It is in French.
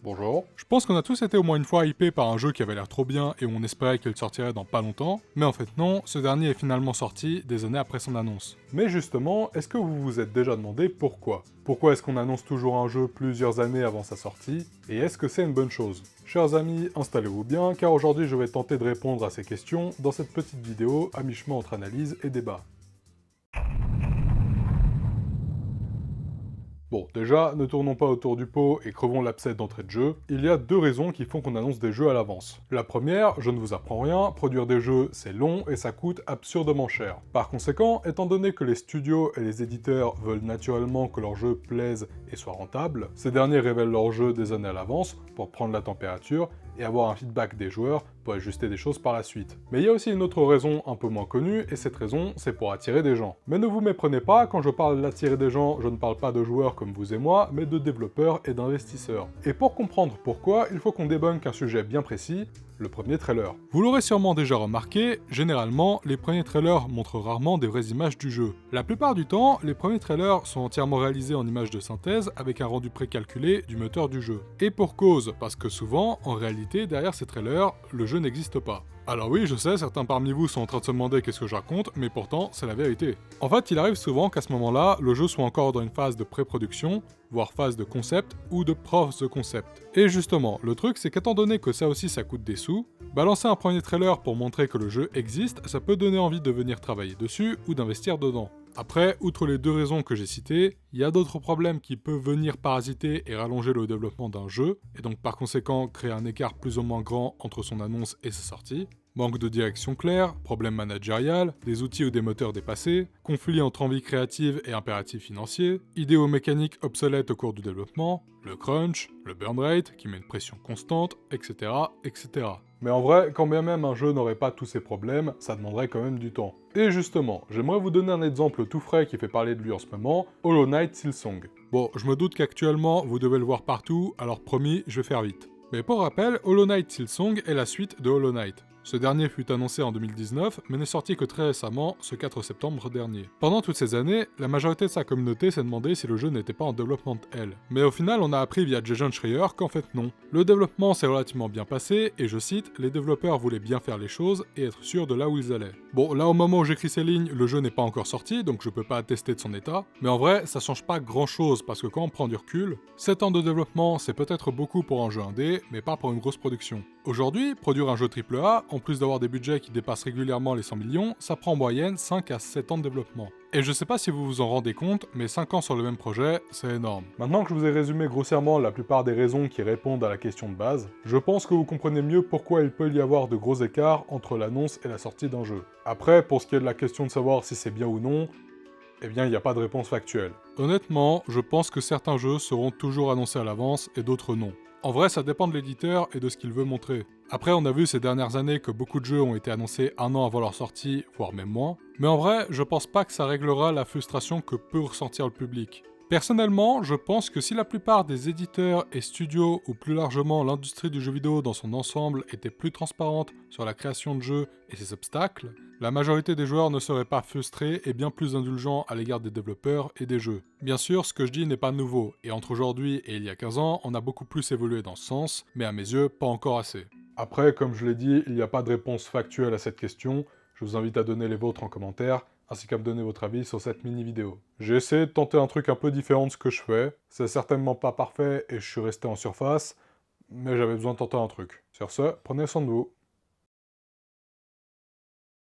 Bonjour. Je pense qu'on a tous été au moins une fois hypés par un jeu qui avait l'air trop bien et où on espérait qu'il sortirait dans pas longtemps, mais en fait non, ce dernier est finalement sorti des années après son annonce. Mais justement, est-ce que vous vous êtes déjà demandé pourquoi? Pourquoi est-ce qu'on annonce toujours un jeu plusieurs années avant sa sortie? Et est-ce que c'est une bonne chose? Chers amis, installez-vous bien, car aujourd'hui je vais tenter de répondre à ces questions dans cette petite vidéo à mi-chemin entre analyse et débat. Bon, déjà, ne tournons pas autour du pot et crevons l'abcès d'entrée de jeu. Il y a deux raisons qui font qu'on annonce des jeux à l'avance. La première, je ne vous apprends rien, produire des jeux c'est long et ça coûte absurdement cher. Par conséquent, étant donné que les studios et les éditeurs veulent naturellement que leurs jeux plaisent et soient rentables, ces derniers révèlent leurs jeux des années à l'avance pour prendre la température et avoir un feedback des joueurs pour ajuster des choses par la suite. Mais il y a aussi une autre raison un peu moins connue, et cette raison, c'est pour attirer des gens. Mais ne vous méprenez pas, quand je parle d'attirer des gens, je ne parle pas de joueurs comme vous et moi, mais de développeurs et d'investisseurs. Et pour comprendre pourquoi, il faut qu'on débunk un sujet bien précis, le premier trailer. Vous l'aurez sûrement déjà remarqué, généralement, les premiers trailers montrent rarement des vraies images du jeu. La plupart du temps, les premiers trailers sont entièrement réalisés en images de synthèse avec un rendu précalculé du moteur du jeu. Et pour cause, parce que souvent, en réalité, derrière ces trailers, le jeu n'existe pas. Alors oui, je sais, certains parmi vous sont en train de se demander qu'est-ce que je raconte, mais pourtant, c'est la vérité. En fait, il arrive souvent qu'à ce moment-là, le jeu soit encore dans une phase de pré-production, voire phase de concept ou de proof de concept. Et justement, le truc c'est qu'étant donné que ça aussi ça coûte des sous, balancer un premier trailer pour montrer que le jeu existe, ça peut donner envie de venir travailler dessus ou d'investir dedans. Après, outre les deux raisons que j'ai citées, il y a d'autres problèmes qui peuvent venir parasiter et rallonger le développement d'un jeu, et donc par conséquent créer un écart plus ou moins grand entre son annonce et sa sortie. Manque de direction claire, problème managérial, des outils ou des moteurs dépassés, conflit entre envie créative et impératifs financiers, idéaux mécaniques obsolètes au cours du développement, le crunch, le burn rate qui met une pression constante, etc., etc. Mais en vrai, quand bien même un jeu n'aurait pas tous ces problèmes, ça demanderait quand même du temps. Et justement, j'aimerais vous donner un exemple tout frais qui fait parler de lui en ce moment, Hollow Knight Silksong. Bon, je me doute qu'actuellement, vous devez le voir partout, alors promis, je vais faire vite. Mais pour rappel, Hollow Knight Silksong est la suite de Hollow Knight. Ce dernier fut annoncé en 2019, mais n'est sorti que très récemment, ce 4 septembre dernier. Pendant toutes ces années, la majorité de sa communauté s'est demandé si le jeu n'était pas en développement elle. Mais au final, on a appris via Jason Schreier qu'en fait non. Le développement s'est relativement bien passé, et je cite, les développeurs voulaient bien faire les choses et être sûrs de là où ils allaient. Bon, là au moment où j'écris ces lignes, le jeu n'est pas encore sorti, donc je peux pas attester de son état, mais en vrai, ça change pas grand chose, parce que quand on prend du recul, 7 ans de développement, c'est peut-être beaucoup pour un jeu indé, mais pas pour une grosse production. Aujourd'hui, produire un jeu AAA, en plus d'avoir des budgets qui dépassent régulièrement les 100 millions, ça prend en moyenne 5 à 7 ans de développement. Et je sais pas si vous vous en rendez compte, mais 5 ans sur le même projet, c'est énorme. Maintenant que je vous ai résumé grossièrement la plupart des raisons qui répondent à la question de base, je pense que vous comprenez mieux pourquoi il peut y avoir de gros écarts entre l'annonce et la sortie d'un jeu. Après, pour ce qui est de la question de savoir si c'est bien ou non, eh bien il n'y a pas de réponse factuelle. Honnêtement, je pense que certains jeux seront toujours annoncés à l'avance et d'autres non. En vrai, ça dépend de l'éditeur et de ce qu'il veut montrer. Après, on a vu ces dernières années que beaucoup de jeux ont été annoncés un an avant leur sortie, voire même moins. Mais en vrai, je pense pas que ça réglera la frustration que peut ressentir le public. Personnellement, je pense que si la plupart des éditeurs et studios, ou plus largement l'industrie du jeu vidéo dans son ensemble, était plus transparente sur la création de jeux et ses obstacles, la majorité des joueurs ne seraient pas frustrés et bien plus indulgents à l'égard des développeurs et des jeux. Bien sûr, ce que je dis n'est pas nouveau, et entre aujourd'hui et il y a 15 ans, on a beaucoup plus évolué dans ce sens, mais à mes yeux, pas encore assez. Après, comme je l'ai dit, il n'y a pas de réponse factuelle à cette question, je vous invite à donner les vôtres en commentaire, ainsi qu'à me donner votre avis sur cette mini-vidéo. J'ai essayé de tenter un truc un peu différent de ce que je fais, c'est certainement pas parfait et je suis resté en surface, mais j'avais besoin de tenter un truc. Sur ce, prenez soin de vous.